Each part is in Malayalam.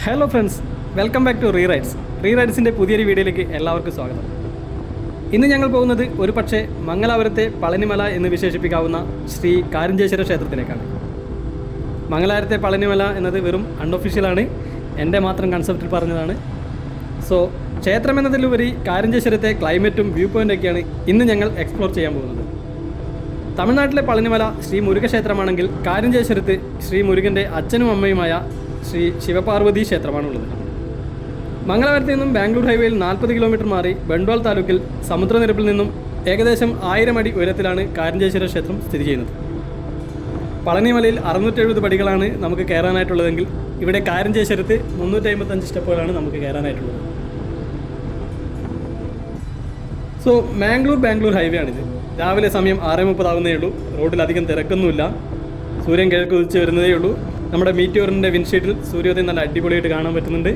Hello friends, welcome back to റീറൈഡ്സിൻ്റെ പുതിയൊരു വീഡിയോയിലേക്ക് എല്ലാവർക്കും സ്വാഗതം. ഇന്ന് ഞങ്ങൾ പോകുന്നത് ഒരു പക്ഷേ മംഗലാപുരത്തെ പളനിമല എന്ന് വിശേഷിപ്പിക്കാവുന്ന ശ്രീ കാരിഞ്ചേശ്വര ക്ഷേത്രത്തിലേക്കാണ്. മംഗലാപുരത്തെ പളനിമല എന്നത് വെറും അൺഒഫീഷ്യലാണ്, എൻ്റെ മാത്രം കൺസെപ്റ്റിൽ പറഞ്ഞതാണ്. സോ ക്ഷേത്രം എന്നതിലുപരി കാരിഞ്ചേശ്വരത്തെ ക്ലൈമറ്റും വ്യൂ പോയിൻ്റൊക്കെയാണ് ഇന്ന് ഞങ്ങൾ എക്സ്പ്ലോർ ചെയ്യാൻ പോകുന്നത്. തമിഴ്നാട്ടിലെ പളനിമല ശ്രീ മുരുകക്ഷേത്രമാണെങ്കിൽ കാരിഞ്ചേശ്വരത്ത് ശ്രീ മുരുകൻ്റെ അച്ഛനും അമ്മയുമായ ശ്രീ ശിവപാർവതി ക്ഷേത്രമാണുള്ളത്. മംഗലാപുരത്ത് നിന്നും ബാംഗ്ലൂർ ഹൈവേയിൽ 40 കിലോമീറ്റർ മാറി ബണ്ട്വാൾ താലൂക്കിൽ സമുദ്രനിരപ്പിൽ നിന്നും ഏകദേശം 1000 അടി ഉയരത്തിലാണ് കാരിഞ്ചേശ്വര ക്ഷേത്രം സ്ഥിതി ചെയ്യുന്നത്. പളനിമലയിൽ 670 പടികളാണ് നമുക്ക് കയറാനായിട്ടുള്ളതെങ്കിൽ ഇവിടെ കാരിഞ്ചേശ്വരത്ത് 355 സ്റ്റെപ്പുകളാണ് നമുക്ക് കയറാനായിട്ടുള്ളത്. സോ ബാംഗ്ലൂർ ഹൈവേ ആണിത്. രാവിലെ സമയം 6:30 ആവുന്നേ ഉള്ളൂ. റോഡിലധികം തിരക്കൊന്നുമില്ല. സൂര്യൻ കിഴക്ക് ഉദിച്ച് വരുന്നതേ ഉള്ളൂ. നമ്മുടെ മീറ്റിയോറിൻ്റെ വിൻഷീറ്റിൽ സൂര്യോദയം നല്ല അടിപൊളിയായിട്ട് കാണാൻ പറ്റുന്നുണ്ട്.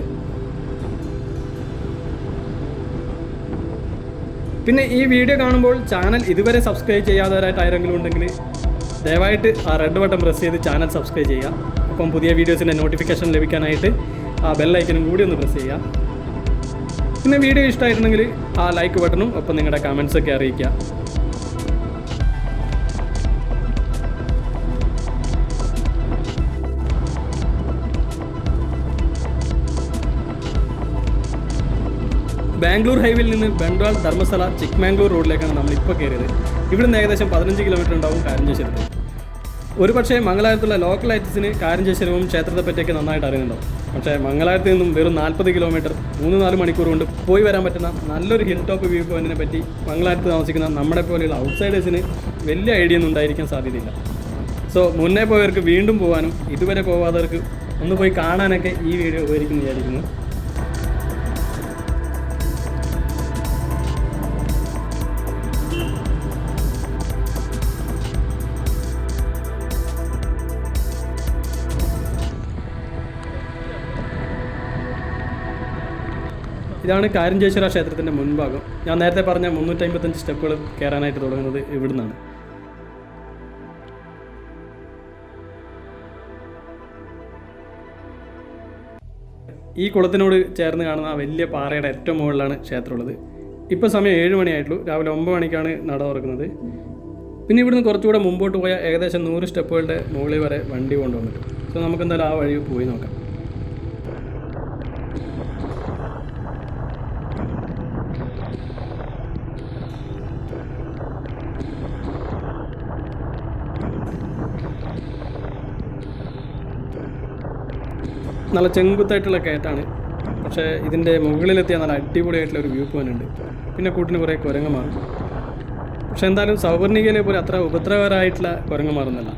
പിന്നെ ഈ വീഡിയോ കാണുമ്പോൾ ചാനൽ ഇതുവരെ സബ്സ്ക്രൈബ് ചെയ്യാത്തവരായിട്ട് ആരെങ്കിലും ഉണ്ടെങ്കിൽ ദയവായിട്ട് ആ റെഡ് ബട്ടൺ പ്രസ് ചെയ്ത് ചാനൽ സബ്സ്ക്രൈബ് ചെയ്യുക. അപ്പം പുതിയ വീഡിയോസിൻ്റെ നോട്ടിഫിക്കേഷൻ ലഭിക്കാനായിട്ട് ആ ബെല്ലൈക്കനും കൂടി ഒന്ന് പ്രസ് ചെയ്യുക. പിന്നെ വീഡിയോ ഇഷ്ടമായിട്ടുണ്ടെങ്കിൽ ആ ലൈക്ക് ബട്ടണും ഒപ്പം നിങ്ങളുടെ കമൻസൊക്കെ അറിയിക്കുക. ബാംഗ്ലൂർ ഹൈവേയിൽ നിന്ന് ബണ്ട്വാൾ ധർമ്മസ്ഥല ചിക്ക്മാംഗ്ലൂർ റോഡിലേക്കാണ് നമ്മളിപ്പോൾ കയറിയത്. ഇവിടുന്ന് ഏകദേശം 15 കിലോമീറ്റർ ഉണ്ടാവും കാരിഞ്ചേശ്വരത്ത്. ഒരു പക്ഷേ മംഗലാപുരത്തുള്ള ലോക്കൽ ആർട്ടിസ്റ്റിന് കാരിഞ്ചേശ്വരവും ക്ഷേത്രത്തെ പറ്റിയൊക്കെ നന്നായിട്ട് അറിയുന്നുണ്ടാവും. പക്ഷേ മംഗലാപുരത്ത് നിന്നും വെറും 40 കിലോമീറ്റർ 3-4 മണിക്കൂർ കൊണ്ട് പോയി വരാൻ പറ്റുന്ന നല്ലൊരു ഹിൽ ടോപ്പ് വ്യൂ പോയിന്റിനെ പറ്റി മംഗലാപുരത്ത് താമസിക്കുന്ന നമ്മുടെ പോലെയുള്ള ഔട്ട്സൈഡേഴ്സിന് വലിയ ഐഡിയ ഒന്നും ഉണ്ടായിരിക്കാൻ സാധ്യതയില്ല. സോ മുന്നേ പോയവർക്ക് വീണ്ടും പോകാനും ഇതുവരെ പോകാത്തവർക്ക് ഒന്ന് പോയി കാണാനൊക്കെ ഈ വീഡിയോ ഉപകരിക്കുന്നു വിചാരിക്കുന്നു. ഇതാണ് കാരിഞ്ചേശ്വര ക്ഷേത്രത്തിൻ്റെ മുൻഭാഗം. ഞാൻ നേരത്തെ പറഞ്ഞ 355 സ്റ്റെപ്പുകൾ കയറാനായിട്ട് തുടങ്ങുന്നത് ഇവിടുന്നാണ്. ഈ കുളത്തിനോട് ചേർന്ന് കാണുന്ന ആ വലിയ പാറയുടെ ഏറ്റവും മുകളിലാണ് ക്ഷേത്രമുള്ളത്. ഇപ്പോൾ സമയം 7 മണിയായിട്ടുള്ളൂ. രാവിലെ 9 മണിക്കാണ് നട തുറക്കുന്നത്. പിന്നെ ഇവിടുന്ന് കുറച്ചുകൂടെ മുമ്പോട്ട് പോയാൽ ഏകദേശം 100 സ്റ്റെപ്പുകളുടെ മുകളിൽ വരെ വണ്ടി കൊണ്ടുവന്നിട്ട്. സോ നമുക്കെന്തായാലും ആ വഴി പോയി നോക്കാം. നല്ല ചെങ്കുത്തായിട്ടുള്ള കയറ്റാണ്. പക്ഷേ ഇതിൻ്റെ മുകളിലെത്തിയാൽ നല്ല അടിപൊളിയായിട്ടുള്ള ഒരു വ്യൂ പോയിന്റ് ഉണ്ട്. പിന്നെ കൂട്ടിന് കുറേ കുരങ്ങന്മാർ. പക്ഷെ എന്തായാലും സൗവർണികയിലെ പോലെ അത്ര ഉപദ്രവകരമായിട്ടുള്ള കുരങ്ങന്മാരൊന്നുമല്ല.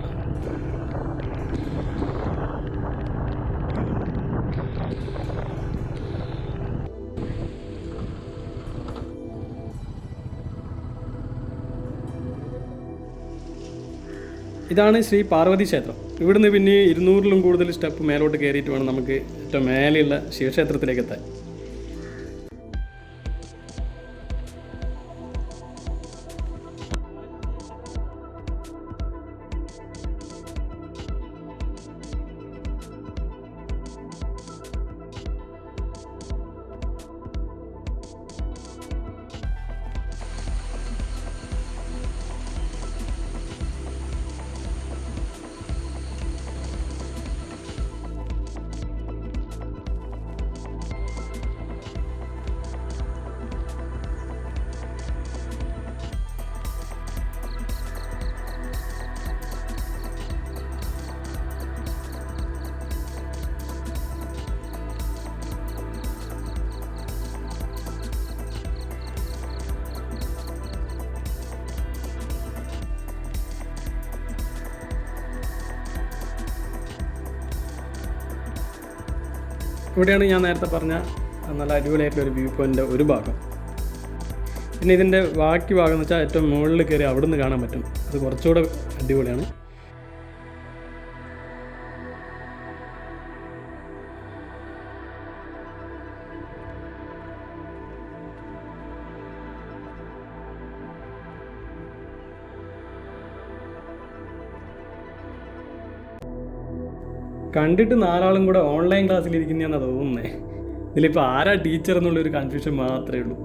ഇതാണ് ശ്രീ പാർവതി ക്ഷേത്രം. ഇവിടുന്ന് പിന്നെ 200-ലും കൂടുതൽ സ്റ്റെപ്പ് മേലോട്ട് കയറിയിട്ട് വേണം നമുക്ക് ഏറ്റവും മേലെയുള്ള ശിവക്ഷേത്രത്തിലേക്ക് എത്താൻ. ഇവിടെയാണ് ഞാൻ നേരത്തെ പറഞ്ഞ നല്ല അടിപൊളിയായിട്ടുള്ളൊരു വ്യൂ പോയിൻ്റിൻ്റെ ഒരു ഭാഗം. പിന്നെ ഇതിൻ്റെ ബാക്കി ഭാഗം എന്ന് വെച്ചാൽ ഏറ്റവും മുകളിൽ കയറി അവിടെ നിന്ന് കാണാൻ പറ്റും. അത് കുറച്ചുകൂടെ അടിപൊളിയാണ്. കണ്ടിട്ട് 4 ആളും കൂടെ ഓൺലൈൻ ക്ലാസ്സിലിരിക്കുന്നതെന്നാണ് തോന്നുന്നത്. ഇതിലിപ്പോൾ ആരാ ടീച്ചർ എന്നുള്ളൊരു കൺഫ്യൂഷൻ മാത്രമേ ഉള്ളൂ.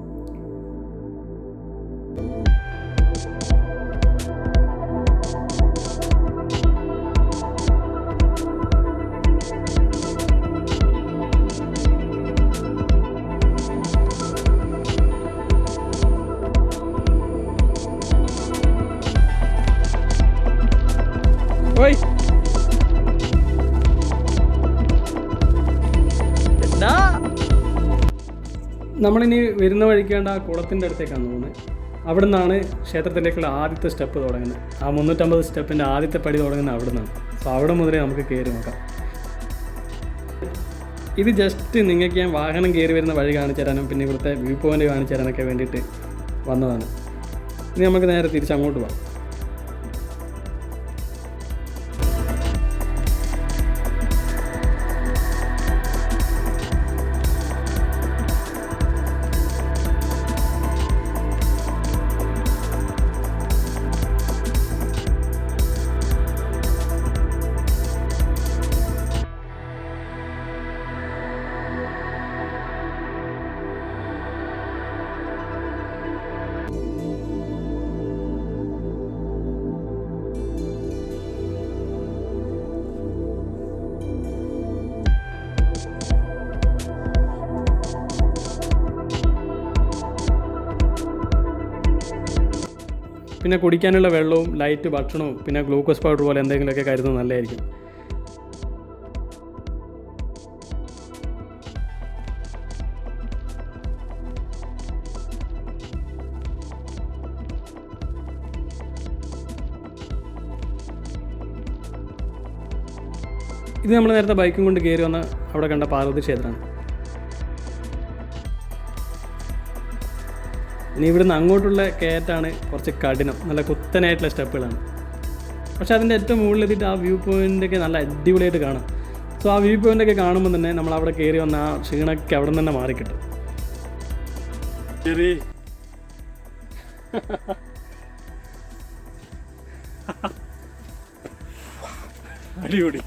ഓയ് നമ്മളിനി വരുന്ന വഴിക്കേണ്ട ആ കുളത്തിൻ്റെ അടുത്തേക്കാണ് തോന്നുന്നത്. അവിടെ നിന്നാണ് ക്ഷേത്രത്തിലേക്കുള്ള ആദ്യത്തെ സ്റ്റെപ്പ് തുടങ്ങുന്നത്. ആ 350 സ്റ്റെപ്പിൻ്റെ ആദ്യത്തെ പടി തുടങ്ങുന്നത് അവിടെ നിന്നാണ്. അപ്പോൾ അവിടെ മുതലേ നമുക്ക് കയറി നോക്കാം. ഇത് ജസ്റ്റ് നിങ്ങൾക്ക് ഞാൻ വാഹനം കയറി വരുന്ന വഴി കാണിച്ചു തരാനും പിന്നെ ഇവിടുത്തെ വ്യൂ പോയിൻ്റ് കാണിച്ചു തരാനൊക്കെ വേണ്ടിയിട്ട് വന്നതാണ്. ഇനി നമുക്ക് നേരെ തിരിച്ചങ്ങോട്ട് പോകാം. പിന്നെ കുടിക്കാനുള്ള വെള്ളവും ലൈറ്റ് ഭക്ഷണവും പിന്നെ ഗ്ലൂക്കോസ് പൗഡർ പോലെ എന്തെങ്കിലുമൊക്കെ കരുതുന്നത് നല്ലതായിരിക്കും. ഇത് നമ്മൾ നേരത്തെ ബൈക്കും കൊണ്ട് കയറി വന്ന അവിടെ കണ്ട പാർവതി ക്ഷേത്രമാണ്. ഇനി ഇവിടുന്ന് അങ്ങോട്ടുള്ള കയറ്റാണ് കുറച്ച് കഠിനം. നല്ല കുത്തനായിട്ടുള്ള സ്റ്റെപ്പുകളാണ്. പക്ഷേ അതിൻ്റെ ഏറ്റവും മുകളിലെത്തിയിട്ട് ആ വ്യൂ പോയിൻ്റൊക്കെ നല്ല അടിപൊളിയായിട്ട് കാണാം. സോ ആ വ്യൂ പോയിൻ്റൊക്കെ കാണുമ്പോൾ തന്നെ നമ്മൾ അവിടെ കയറി വന്ന ആ ക്ഷീണമൊക്കെ അവിടെ നിന്ന് തന്നെ മാറിക്കിട്ടും. ശരി, അടിപൊളി.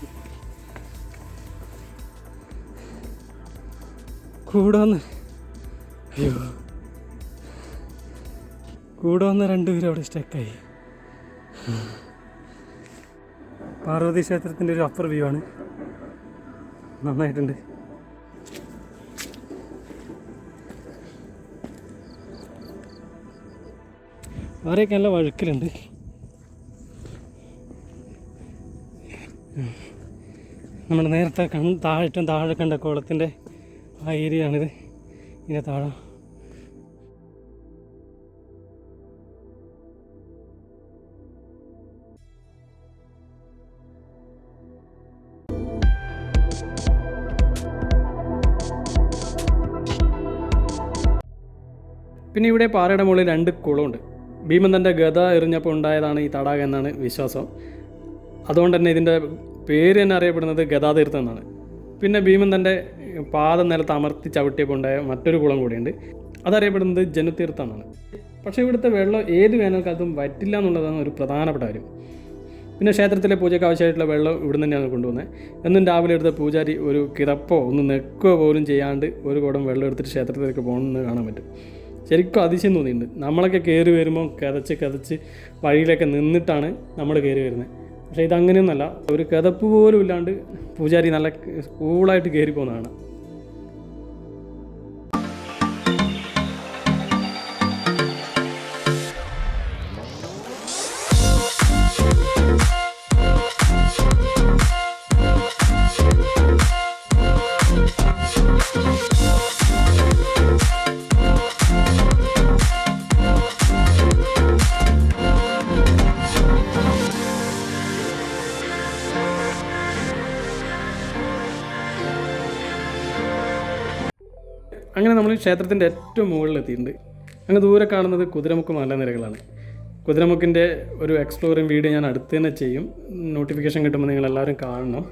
കൂടെ വന്ന് കൂടെ വന്ന 2 പേരും അവിടെ സ്റ്റക്കായി. പാർവതി ക്ഷേത്രത്തിൻ്റെ ഒരു അപ്പർ വ്യൂ ആണ്. നന്നായിട്ടുണ്ട്. അവരെയൊക്കെ നല്ല വഴുക്കലുണ്ട്. നമ്മൾ നേരത്തെ ഏറ്റവും താഴെ കണ്ട കുളത്തിൻ്റെ ആ ഏരിയ ആണിത്. ഇതിൻ്റെ താഴെ പിന്നെ ഇവിടെ പാറയുടെ മുകളിൽ 2 കുളമുണ്ട്. ഭീമൻ തൻ്റെ ഗദ എറിഞ്ഞപ്പോൾ ഉണ്ടായതാണ് ഈ തടാകം എന്നാണ് വിശ്വാസം. അതുകൊണ്ട് തന്നെ ഇതിൻ്റെ പേര് തന്നെ അറിയപ്പെടുന്നത് ഗദാതീർത്ഥം എന്നാണ്. പിന്നെ ഭീമൻ തൻ്റെ പാദം നിലത്ത് അമർത്തി ചവിട്ടിയപ്പോൾ ഉണ്ടായ മറ്റൊരു കുളം കൂടിയുണ്ട്. അതറിയപ്പെടുന്നത് ജനുതീർത്ഥം എന്നാണ്. പക്ഷേ ഇവിടുത്തെ വെള്ളം ഏത് വേനൽക്കാലത്തും വറ്റില്ല എന്നുള്ളതാണ് ഒരു പ്രധാനപ്പെട്ട കാര്യം. പിന്നെ ക്ഷേത്രത്തിലെ പൂജയ്ക്ക് ആവശ്യമായിട്ടുള്ള വെള്ളം ഇവിടെ തന്നെയാണ് കൊണ്ടുവന്നത്. എന്നും രാവിലെ എടുത്ത പൂജാരി ഒരു കിതപ്പോ ഒന്ന് നെക്കുകയോ പോലും ചെയ്യാണ്ട് ഒരു കുടം വെള്ളം എടുത്തിട്ട് ക്ഷേത്രത്തിലേക്ക് പോകണമെന്ന് കാണാൻ പറ്റും. ശരിക്കും അതിശയം തോന്നിയിട്ടുണ്ട്. നമ്മളൊക്കെ കയറി വരുമ്പോൾ കിതച്ച് വഴിയിലൊക്കെ നിന്നിട്ടാണ് നമ്മൾ കയറി വരുന്നത്. പക്ഷേ ഇതങ്ങനെയൊന്നുമല്ല. ഒരു കിതപ്പ് പോലും ഇല്ലാണ്ട് പൂജാരി നല്ല കൂളായിട്ട് കയറി പോകുന്നതാണ്. അങ്ങനെ നമ്മൾ ക്ഷേത്രത്തിൻ്റെ ഏറ്റവും മുകളിലെത്തിയിട്ടുണ്ട്. അങ്ങ് ദൂരെ കാണുന്നത് കുതിരമുക്ക് മലനിരകളാണ്. കുതിരമുക്കിൻ്റെ ഒരു എക്സ്പ്ലോറിങ് വീഡിയോ ഞാൻ അടുത്ത് തന്നെ ചെയ്യും. നോട്ടിഫിക്കേഷൻ കിട്ടുമ്പോൾ നിങ്ങളെല്ലാവരും കാണണം.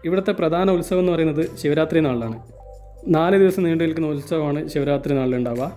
ഇവിടുത്തെ പ്രധാന ഉത്സവം എന്ന് പറയുന്നത് ശിവരാത്രി നാളിലാണ്. 4 ദിവസം നീണ്ടു നിൽക്കുന്ന ഉത്സവമാണ് ശിവരാത്രി നാളിലുണ്ടാവുക.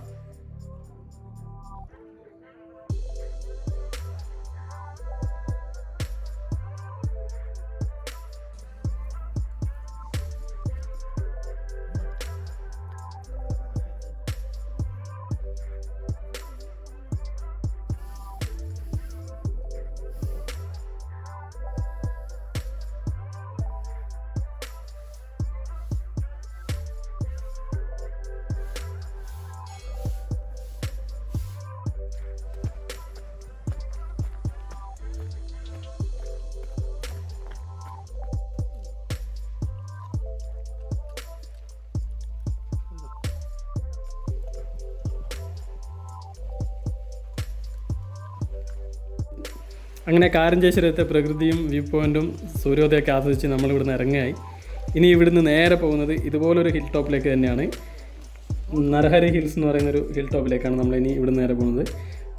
അങ്ങനെ കാരഞ്ചേശ്വരത്തെ പ്രകൃതിയും വ്യൂ പോയിൻറ്റും സൂര്യോദയമൊക്കെ ആസ്വദിച്ച് നമ്മളിവിടുന്ന് ഇറങ്ങുകയായി. ഇനി ഇവിടുന്ന് നേരെ പോകുന്നത് ഇതുപോലൊരു ഹിൽ ടോപ്പിലേക്ക് തന്നെയാണ്. നരഹരി ഹിൽസ് എന്ന് പറയുന്നൊരു ഹിൽ ടോപ്പിലേക്കാണ് നമ്മളിനി ഇവിടുന്ന് നേരെ പോകുന്നത്.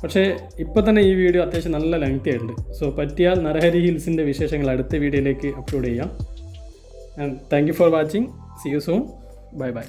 പക്ഷേ ഇപ്പോൾ തന്നെ ഈ വീഡിയോ അത്യാവശ്യം നല്ല ലെങ്തി ആയിട്ടുണ്ട്. സോ പറ്റിയാൽ നരഹരി ഹിൽസിൻ്റെ വിശേഷങ്ങൾ അടുത്ത വീഡിയോയിലേക്ക് അപ്ലോഡ് ചെയ്യാം. And thank you for watching. See you soon. Bye by.